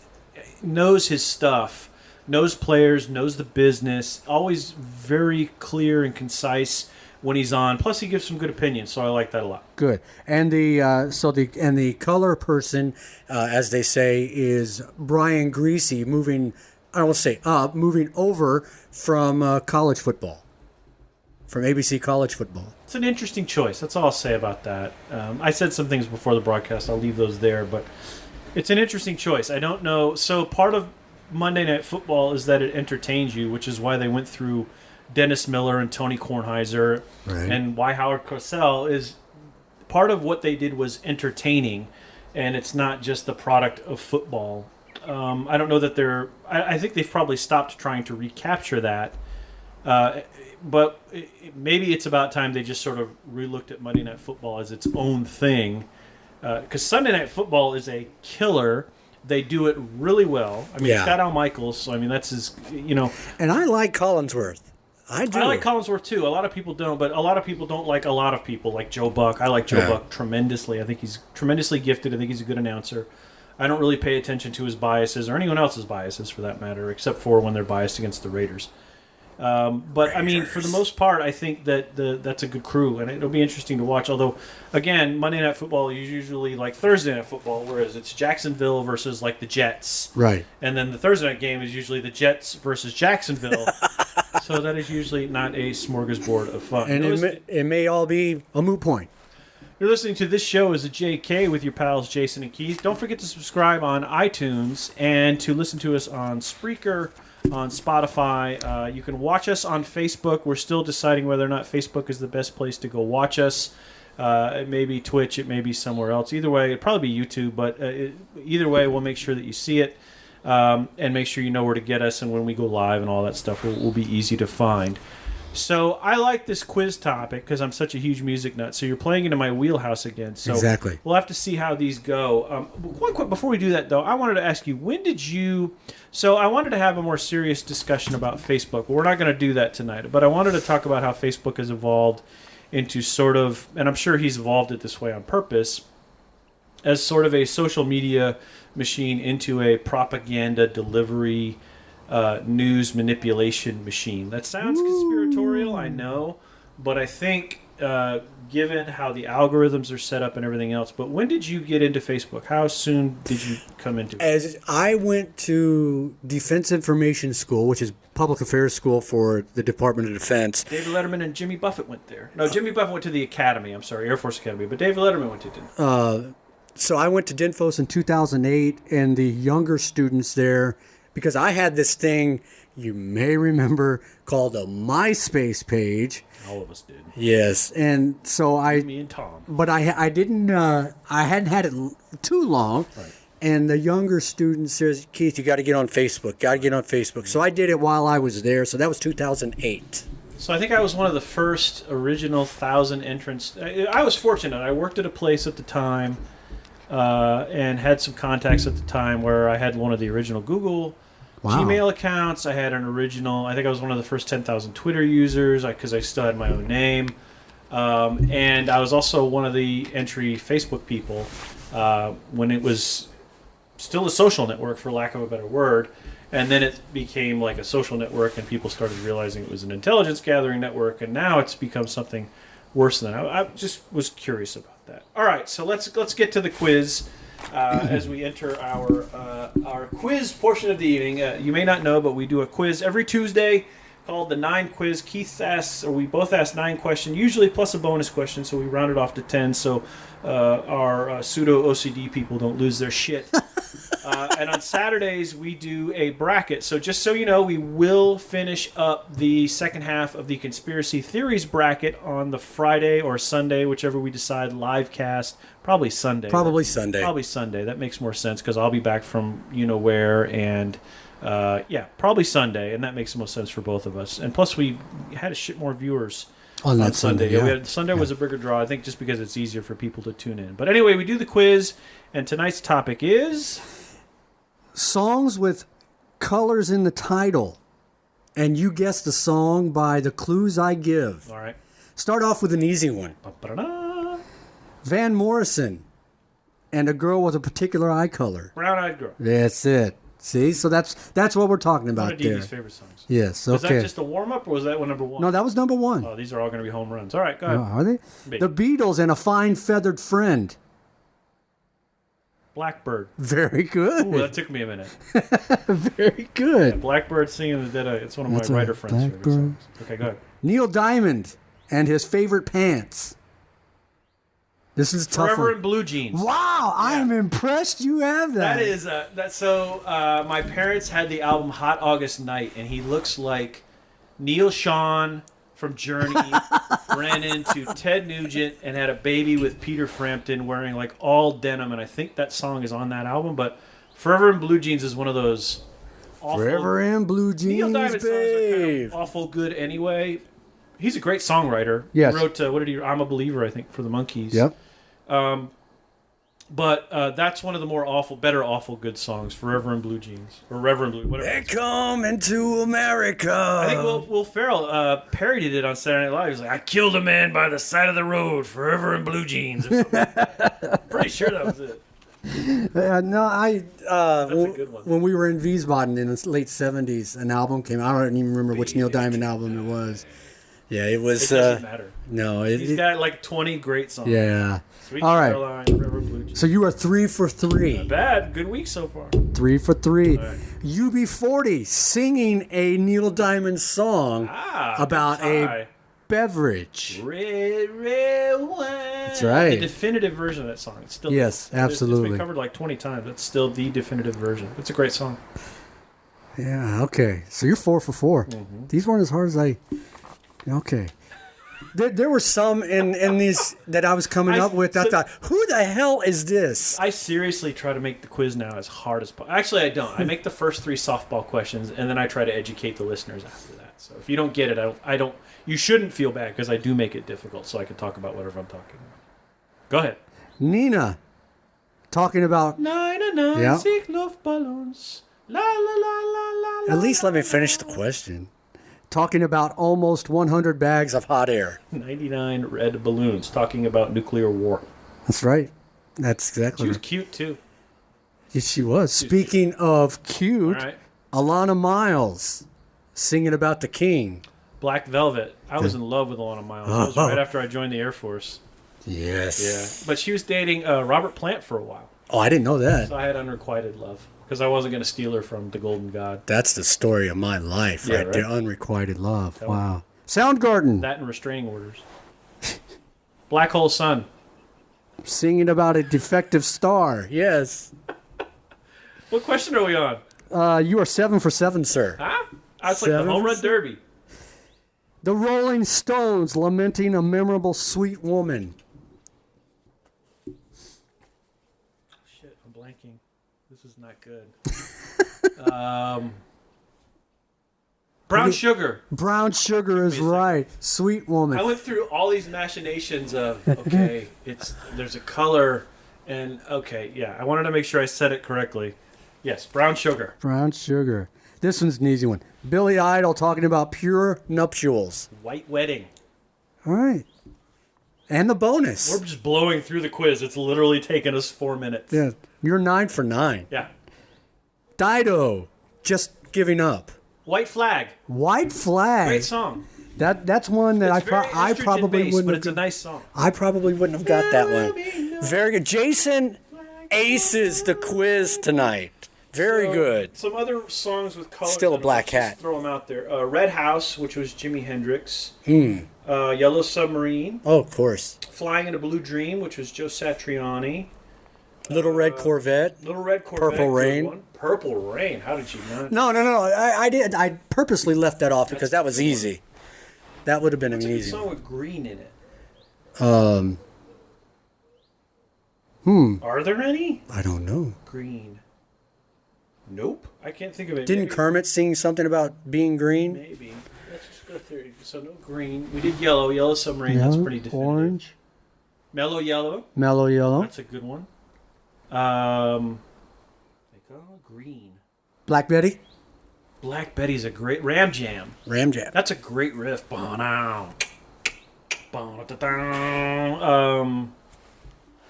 knows his stuff. Knows players. Knows the business. Always very clear and concise when he's on. Plus, he gives some good opinions, so I like that a lot. Good. And the color person, as they say, is Brian Greasy, moving over from college football. From ABC College Football. It's an interesting choice. That's all I'll say about that. I said some things before the broadcast. I'll leave those there, but it's an interesting choice. I don't know. So part of Monday Night Football is that it entertains you, which is why they went through Dennis Miller and Tony Kornheiser, and why Howard Cosell is part of what they did was entertaining, and it's not just the product of football. I don't know that I think they've probably stopped trying to recapture that. But maybe it's about time they just sort of re-looked at Monday Night Football as its own thing. Because Sunday Night Football is a killer. They do it really well. I mean, it's got Al Michaels, so I mean, that's his, And I like Collinsworth. I do. I like Collinsworth too. A lot of people don't, but a lot of people don't like a lot of people, like Joe Buck. I like Joe Buck tremendously. I think he's tremendously gifted. I think he's a good announcer. I don't really pay attention to his biases or anyone else's biases for that matter, except for when they're biased against the Raiders. But I mean, for the most part, I think that that's a good crew, and it'll be interesting to watch. Although, again, Monday Night Football is usually like Thursday Night Football, whereas it's Jacksonville versus like the Jets, right? And then the Thursday night game is usually the Jets versus Jacksonville. So that is usually not a smorgasbord of fun. And it may all be a moot point. You're listening to This Show is a JK with your pals Jason and Keith. Don't forget to subscribe on iTunes and to listen to us on Spreaker, on Spotify. You can watch us on Facebook. We're still deciding whether or not Facebook is the best place to go watch us. It may be Twitch. It may be somewhere else. Either way, it'll probably be YouTube. But either way, we'll make sure that you see it and make sure you know where to get us. And when we go live and all that stuff, will be easy to find. So I like this quiz topic because I'm such a huge music nut. So you're playing into my wheelhouse again. So exactly. We'll have to see how these go. One quick before we do that, though, I wanted to ask you, when did you... So I wanted to have a more serious discussion about Facebook. But we're not going to do that tonight. But I wanted to talk about how Facebook has evolved into sort of... And I'm sure he's evolved it this way on purpose, as sort of a social media machine into a propaganda delivery news manipulation machine. That sounds conspiratorial, I know, but I think given how the algorithms are set up and everything else. But when did you get into Facebook? How soon did you come into it? As I went to Defense Information School, which is public affairs school for the Department of Defense. David Letterman and Jimmy Buffett went there. No, Jimmy Buffett went to the Academy. I'm sorry, Air Force Academy. But David Letterman went to it. So I went to DINFOS in 2008, and the younger students there, because I had this thing you may remember called a MySpace page. All of us did. Yes, and so me and Tom. But I didn't. I hadn't had it too long. Right. And the younger student says, "Keith, you got to get on Facebook. Got to get on Facebook." So I did it while I was there. So that was 2008. So I think I was one of the first original 1,000 entrants. I was fortunate. I worked at a place at the time and had some contacts at the time where I had one of the original Google Gmail accounts. I had an original, I think I was one of the first 10,000 Twitter users because I still had my own name. And I was also one of the entry Facebook people when it was still a social network, for lack of a better word. And then it became like a social network, and people started realizing it was an intelligence gathering network, and now it's become something worse than that. I just was curious about that. All right, so let's get to the quiz. As we enter our quiz portion of the evening. You may not know, but we do a quiz every Tuesday called the 9 Quiz. Keith asks, or we both ask 9 questions, usually plus a bonus question, so we round it off to 10 so our pseudo-OCD people don't lose their shit. And on Saturdays, we do a bracket. So just so you know, we will finish up the second half of the Conspiracy Theories bracket on the Friday or Sunday, whichever we decide, live cast. Probably Sunday. Probably Sunday. That makes more sense because I'll be back from you-know-where, and probably Sunday, and that makes the most sense for both of us. And plus, we had a shit more viewers on that Sunday. Yeah. Sunday was a bigger draw, I think, just because it's easier for people to tune in. But anyway, we do the quiz, and tonight's topic is... songs with colors in the title. And you guess the song by the clues I give. All right. Start off with an easy one. Ba-ba-da-da. Van Morrison and a girl with a particular eye color. Brown-eyed girl. That's it. See? So that's what we're talking about one of there. Dee Dee's favorite songs. Yes, okay. Was that just a warm-up, or was that one number 1? No, that was number 1. Oh, these are all going to be home runs. All right, go ahead. Oh, are they? The Beatles and a Fine Feathered Friend. Blackbird. Very good. Ooh, that took me a minute. Very good. Yeah, Blackbird singing the Dead Eye. It's one of my writer friends' favorite songs. Okay, go ahead. Neil Diamond and his favorite pants. This is tough. Forever in Blue Jeans. Wow, I am impressed you have that. That is my parents had the album Hot August Night, and he looks like Neil Schon from Journey ran into Ted Nugent and had a baby with Peter Frampton wearing like all denim, and I think that song is on that album. But Forever in Blue Jeans is one of those awful... Forever in Blue Jeans, Neil Diamond songs are kind of awful good anyway. He's a great songwriter. Yes. He wrote, I'm a Believer, I think, for the Monkees. Yep. But that's one of the more better awful good songs, Forever in Blue Jeans. Or Reverend Blue, whatever. They're coming to America. I think Will Ferrell parodied it on Saturday Night Live. He's like, I killed a man by the side of the road, forever in blue jeans. Or something. Pretty sure that was it. That's a good one. When we were in Wiesbaden in the late 70s, an album came out. I don't even remember which Neil Diamond album it was. Yeah, it was... It doesn't matter. No. He's got like 20 great songs. Yeah. Sweet All right. Caroline, Forever in Blue Jeans. So you are 3 for 3. Not bad. Good week so far. 3 for 3. Right. UB40 singing a Neil Diamond song about a beverage. Red wine. That's right. The definitive version of that song. It's still absolutely. It's been covered like 20 times. It's still the definitive version. It's a great song. Yeah, okay. So you're 4 for 4. Mm-hmm. These weren't as hard as I... Okay. There were some in these that I was coming up with. I thought, who the hell is this? I seriously try to make the quiz now as hard as possible. Actually, I don't. I make the first 3 softball questions, and then I try to educate the listeners after that. So if you don't get it, I don't. You shouldn't feel bad because I do make it difficult, so I can talk about whatever I'm talking about. Go ahead. Nina, talking about... 9 Yeah. Luftballons. La la la la la. At least let me finish the question. Talking about almost 100 bags of hot air. 99 red balloons. Talking about nuclear war. That's right. That's exactly She was right. cute too. Yes, she was. Speaking of cute, All right. Alana Miles singing about the king. Black Velvet. I was in love with Alana Miles. That was right after I joined the Air Force. Yes. Yeah. But she was dating Robert Plant for a while. Oh, I didn't know that. So I had unrequited love. Because I wasn't going to steal her from the Golden God. That's the story of my life, Yeah, right there. right. Unrequited love. Tell Wow. Soundgarden That and restraining orders. Black Hole Sun. singing about a defective star. Yes. What question are we on? You are 7 for 7, sir. Huh? That's like the 7 home for run 7. derby. The Rolling Stones lamenting a memorable sweet woman. Shit, I'm blanking. This is not good. Brown Sugar. Brown Sugar is Give me a right. Sweet woman. I went through all these machinations of, okay, there's a color, and okay, yeah. I wanted to make sure I said it correctly. Yes, Brown Sugar. Brown Sugar. This one's an easy one. Billy Idol talking about pure nuptials. White Wedding. All right. And the bonus. We're just blowing through the quiz. It's literally taken us 4 minutes. Yeah. You're 9 for 9. Yeah. Dido. Just giving up. White Flag. White Flag. Great song. That's one that It's very I probably estrogen-based, wouldn't but have it's a nice song. I probably wouldn't have got that one. Very good. Jason aces the quiz tonight. Very good. Some other songs with colors. Still a in them, black let's just hat. Throw them out there. Red House, which was Jimi Hendrix. Yellow Submarine. Oh, of course. Flying in a Blue Dream, which was Joe Satriani. Little Red Corvette. Little Red Corvette. Purple good Rain. one. Purple Rain. How did you not? No. I did. I purposely left that off because that was easy. That would have been an It's a good easy song one. with green in it. Hmm. Are there any? I don't know. Green. Nope. I can't think of it. Didn't Maybe- Kermit sing something about being green? Maybe. Let's just go through. So no green. We did yellow. Yellow Submarine. That's pretty definitive. Orange. Mellow Yellow. Mellow yellow. That's a good one. Green. Black Betty. Black Betty's a great Ram Jam. Ram Jam. That's a great riff. Is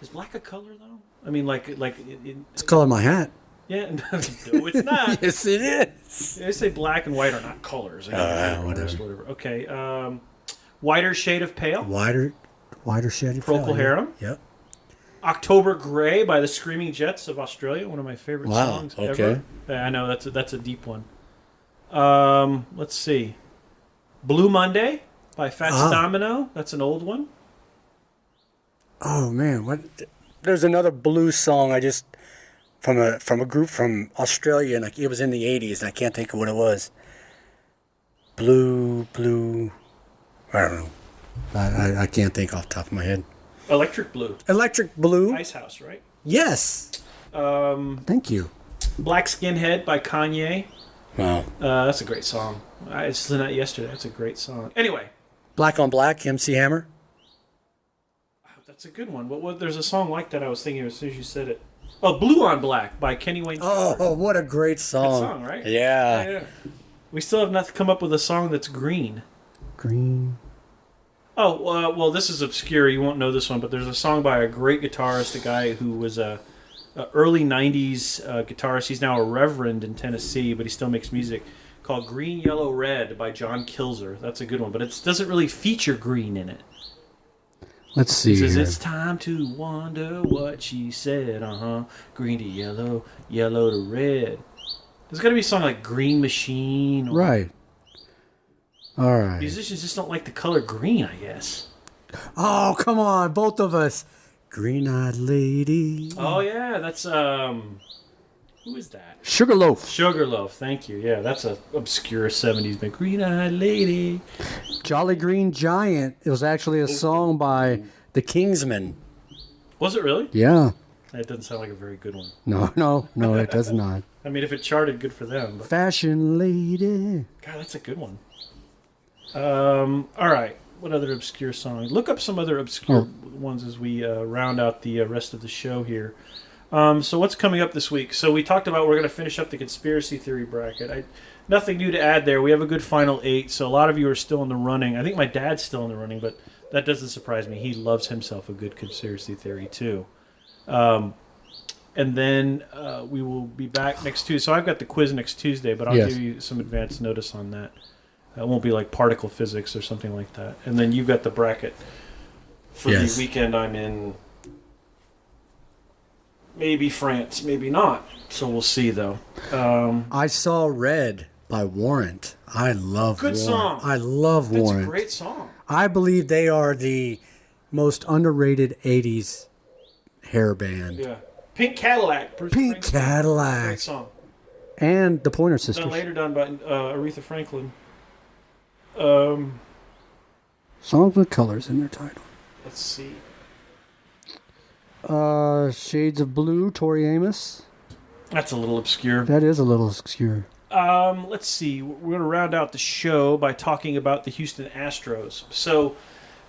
black a color though? I mean, It's color of my hat. yeah. No, it's not. Yes, it is. They say black and white are not colors. Whatever. Okay. Whiter Shade of Pale. Wider shade. Procol Harum. Yep. October Gray by the Screaming Jets of Australia. One of my favorite Wow, songs okay. ever. Yeah, I know that's a deep one. Let's see. Blue Monday by Fats Domino. That's an old one. Oh man, what? There's another blues song I just from a group from Australia, and it was in the '80s, and I can't think of what it was. Blue. I don't know. I can't think off the top of my head. Electric Blue. Electric Blue. Ice House, right? Yes. Thank you. Black Skinhead by Kanye. Wow. That's a great song. I listened to that yesterday. That's a great song. Anyway. Black on Black, MC Hammer. That's a good one. What, there's a song like that I was thinking of as soon as you said it. Oh, Blue on Black by Kenny Wayne Shepherd. Oh, what a great song. Good song, right? Yeah. Yeah. We still have not come up with a song that's green. Green. Oh, well, this is obscure. You won't know this one, but there's a song by a great guitarist, a guy who was a early 90s guitarist. He's now a reverend in Tennessee, but he still makes music, called Green, Yellow, Red by John Kilzer. That's a good one, but it doesn't really feature green in it. Let's see. He says, here. it's time to wonder what she said. Green to yellow, yellow to red. There's got to be a song like Green Machine. Right. All right. Musicians just don't like the color green, I guess. Oh, come on, both of us. Green-eyed lady. Oh, yeah, that's, who is that? Sugarloaf. Sugarloaf, thank you. Yeah, that's a obscure 70s band. Green-eyed lady. Jolly Green Giant. It was actually a song by the Kingsmen. Was it really? Yeah. That doesn't sound like a very good one. No, it does not. I mean, if it charted, good for them. But... Fashion lady. God, that's a good one. All right. What other obscure songs? Look up some other obscure ones as we round out the rest of the show here. So what's coming up this week? So we talked about we're going to finish up the conspiracy theory bracket. Nothing new to add there. We have a good final 8, so a lot of you are still in the running. I think my dad's still in the running, but that doesn't surprise me. He loves himself a good conspiracy theory, too. And then we will be back next Tuesday. So I've got the quiz next Tuesday, but I'll give you some advance notice on that. It won't be like particle physics or something like that. And then you've got the bracket for the weekend I'm in. Maybe France, maybe not. So we'll see, though. I Saw Red by Warrant. I love Good Warrant. song. I love That's Warrant. a great song. I believe they are the most underrated 80s hair band. Yeah. Pink Cadillac. Bruce Pink Springsteen. Cadillac. Great song. And the Pointer Sisters. Done by Aretha Franklin. Songs with colors in their title. Let's see. Shades of Blue, Tori Amos. That's a little obscure. That is a little obscure. Let's see. We're going to round out the show by talking about the Houston Astros. So,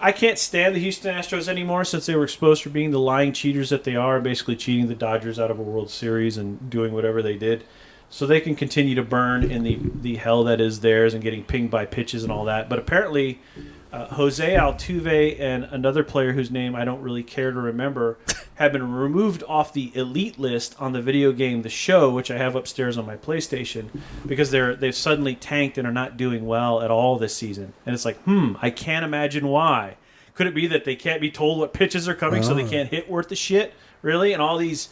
I can't stand the Houston Astros anymore since they were exposed for being the lying cheaters that they are, basically cheating the Dodgers out of a World Series and doing whatever they did. So they can continue to burn in the hell that is theirs and getting pinged by pitches and all that. But apparently, Jose Altuve and another player whose name I don't really care to remember have been removed off the elite list on the video game The Show, which I have upstairs on my PlayStation, because they've suddenly tanked and are not doing well at all this season. And it's like, I can't imagine why. Could it be that they can't be told what pitches are coming so they can't hit worth the shit? Really? And all these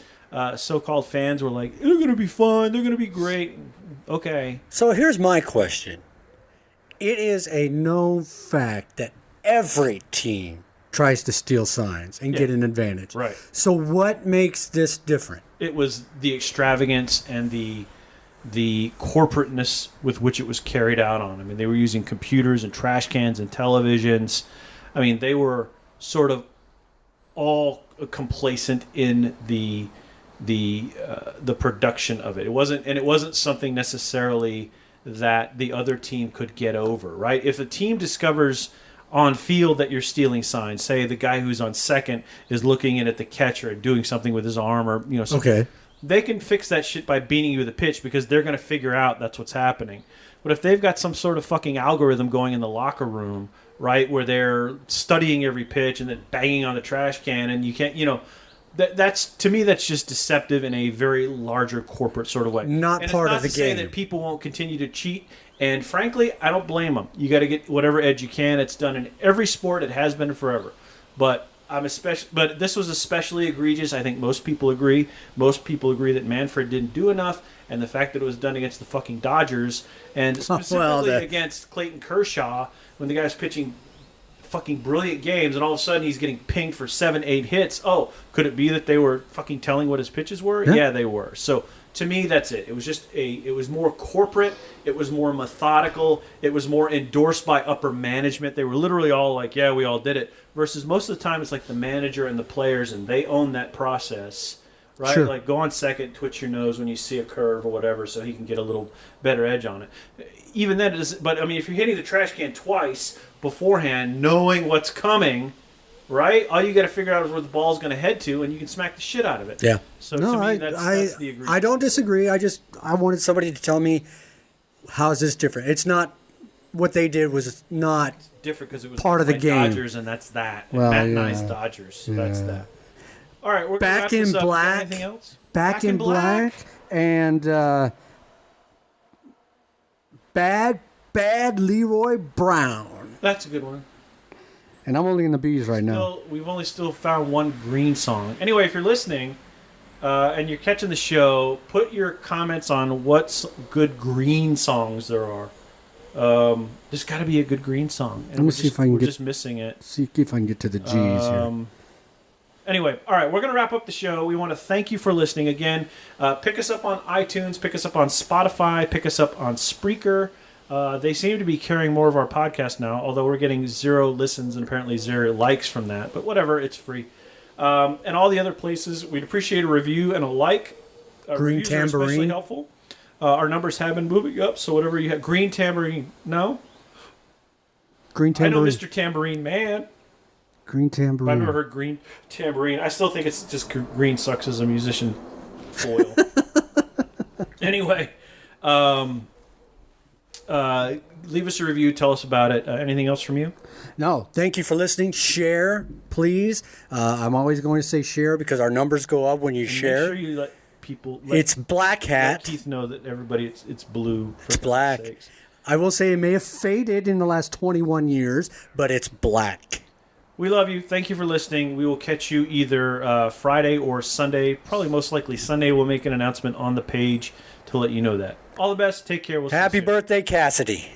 so-called fans were like, they're going to be fun, they're going to be great. Okay. So here's my question. It is a known fact that every team tries to steal signs and get an advantage. Right. So what makes this different? It was the extravagance and the corporateness with which it was carried out on. I mean, they were using computers and trash cans and televisions. I mean, they were sort of all complacent in the production of it. It wasn't something necessarily that the other team could get over, right? If a team discovers on field that you're stealing signs, say the guy who's on second is looking in at the catcher and doing something with his arm or something, they can fix that shit by beating you with a pitch because they're going to figure out that's what's happening. But if they've got some sort of fucking algorithm going in the locker room, right, where they're studying every pitch and then banging on the trash can and you can't, that's to me that's just deceptive in a very larger corporate sort of way. Not and part it's not of the to say game. that people won't continue to cheat, and frankly, I don't blame them. You got to get whatever edge you can. It's done in every sport. It has been forever. But but this was especially egregious. I think most people agree. Most people agree that Manfred didn't do enough, and the fact that it was done against the fucking Dodgers and specifically against Clayton Kershaw when the guy's pitching fucking brilliant games, and all of a sudden he's getting pinged for 7-8 hits. Oh, could it be that they were fucking telling what his pitches were? Yeah, they were. So to me, that's it. It was just it was more corporate. It was more methodical. It was more endorsed by upper management. They were literally all like, yeah, we all did it. Versus most of the time it's like the manager and the players, and they own that process. Right? Sure. Like go on second, twitch your nose when you see a curve or whatever so he can get a little better edge on it. Even then, but I mean, if you're hitting the trash can twice beforehand, knowing what's coming, right? All you got to figure out is where the ball's going to head to, and you can smack the shit out of it. Yeah. So to me, that's the agreement. I don't disagree. I wanted somebody to tell me, how is this different? It's not, what they did was not different because it was part of the game. Dodgers, and that's that. Well, Matt and I's Dodgers, so that's that. All right, we're Back in Black. Anything else? Back in Black and Bad Leroy Brown. That's a good one. And I'm only in the B's right now. We've only still found one green song. Anyway, if you're listening and you're catching the show, put your comments on what good green songs there are. There's got to be a good green song. And Let me see if I can we're just missing it. See if I can get to the G's here. Anyway, all right, we're going to wrap up the show. We want to thank you for listening again. Pick us up on iTunes, pick us up on Spotify, pick us up on Spreaker. They seem to be carrying more of our podcast now, although we're getting 0 listens and apparently 0 likes from that. But whatever, it's free. And all the other places, we'd appreciate a review and a like. Green Reviews are especially Tambourine. helpful. Our numbers have been moving up, so whatever you have. Green Tambourine, no? Green Tambourine. I know Mr. Tambourine Man. Green Tambourine. I've never heard Green Tambourine. I still think it's just green sucks as a musician foil. Anyway, leave us a review. Tell us about it. Anything else from you? No. Thank you for listening. Share, please. I'm always going to say share because our numbers go up when you share. Make sure you let people. It's Black Hat. Let Keith know that everybody. It's blue. For It's black. sakes. I will say it may have faded in the last 21 years, but it's black. We love you. Thank you for listening. We will catch you either Friday or Sunday. Probably most likely Sunday. We'll make an announcement on the page to let you know that. All the best. Take care. We'll see you Happy soon. birthday, Cassidy.